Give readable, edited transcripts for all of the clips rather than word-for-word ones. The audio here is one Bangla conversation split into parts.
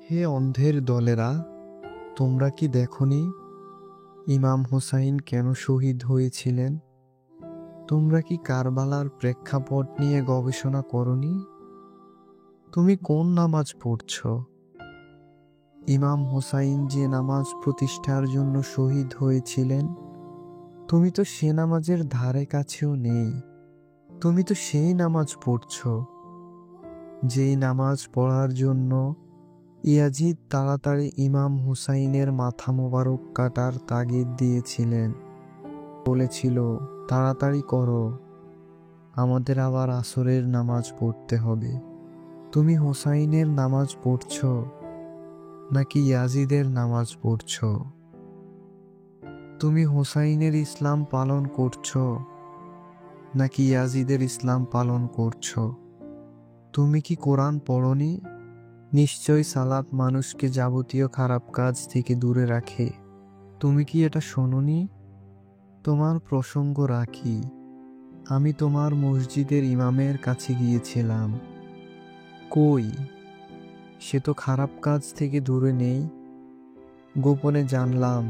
হে অন্ধের দলেরা, তোমরা কি দেখনি ইমাম হুসাইন কেন শহীদ হয়েছিলেন? তোমরা কি কারবালার প্রেক্ষাপট নিয়ে গবেষণা করনি? তুমি কোন নামাজ পড়ছ? ইমাম হুসাইন যে নামাজ প্রতিষ্ঠার জন্য শহীদ হয়েছিলেন, তুমি তো সে নামাজের ধারে কাছেও নেই। তুমি তো সেই নামাজ পড়ছ যেই নামাজ পড়ার জন্য ইয়াজিদ তাড়াতাড়ি ইমাম হুসাইনের মাথা মোবারক কাটার তাগিদ দিয়েছিলেন। বলেছিল, তাড়াতাড়ি করো, আমাদের আবার আসরের নামাজ পড়তে হবে। তুমি হুসাইনের নামাজ পড়ছ নাকি ইয়াজিদের নামাজ পড়ছ? তুমি হুসাইনের ইসলাম পালন করছ নাকি ইয়াজিদের ইসলাম পালন করছ? তুমি কি কোরআন পড়নি? নিশ্চয় সালাত মানুষকে যাবতীয় খারাপ কাজ থেকে দূরে রাখে। তুমি কি এটা শোনোনি? তোমার প্রসঙ্গ রাখি, আমি তোমার মসজিদের ইমামের কাছে গিয়েছিলাম। কই, সে তো খারাপ কাজ থেকে দূরে নেই। গোপনে জানলাম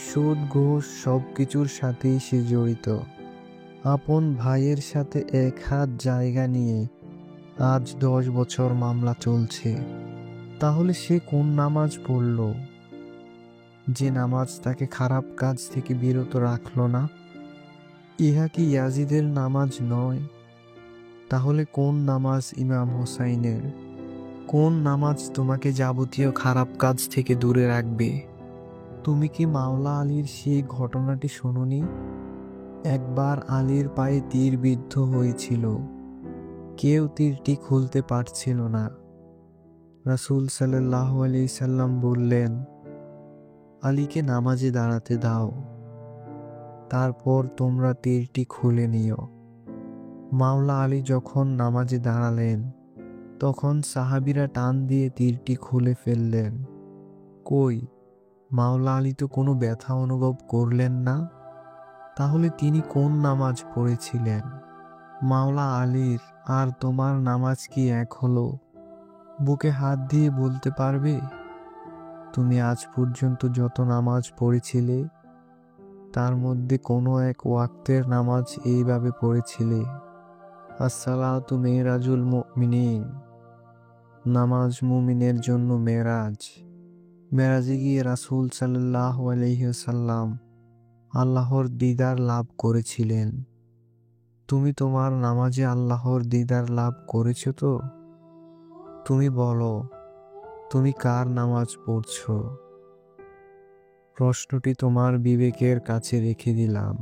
সুদ ঘুষ সব কিছুর সাথেই সে জড়িত। আপন ভাইয়ের সাথে এক হাত জায়গা নিয়ে আজ 10 বছর মামলা চলছে। তাহলে সে কোন নামাজ পড়ল যে নামাজ তাকে খারাপ কাজ থেকে বিরত রাখল না? ইহা কি ইয়াজিদের নামাজ নয়? তাহলে কোন নামাজ ইমাম হোসাইনের? কোন নামাজ তোমাকে যাবতীয় খারাপ কাজ থেকে দূরে রাখবে? তুমি কি মাওলা আলীর সেই ঘটনাটি শোনোনি? একবার আলীর পায়ে তীর বিদ্ধ হয়েছিল, কেউ তীরটি খুলতে পারছিল না। রাসূল সাল্লাল্লাহু আলাইহি সাল্লাম বললেন, আলীকে নামাজে দাঁড়াতে দাও, তারপর তোমরা তীরটি খুলে নিও। মাওলা আলী যখন নামাজে দাঁড়ালেন, তখন সাহাবীরা টান দিয়ে তীরটি খুলে ফেললেন। কই, মাওলা আলী তো কোনো ব্যথা অনুভব করলেন না। তাহলে তিনি কোন নামাজ পড়েছিলেন? মাওলা আলীর আর তোমার নামাজ কি এক হলো? বুকে হাত দিয়ে বলতে পারবে তুমি আজ পর্যন্ত যত নামাজ পড়েছিলে তার মধ্যে কোনো এক ওয়াক্তের নামাজ এইভাবে পড়েছিলে? আসসালাতু মেরাজুল মুমিনিন, নামাজ মুমিনের জন্য মেরাজ। মেরাজে গিয়ে রাসূল সাল্লাল্লাহু আলাইহি ওয়াসাল্লাম আল্লাহর দিদার লাভ করেছিলেন। তুমি তোমার নামাজে আল্লাহর দিদার লাভ করেছো তো? তুমি বলো, তুমি কার নামাজ পড়ছো? প্রশ্নটি তোমার বিবেকের কাছে রেখে দিলাম।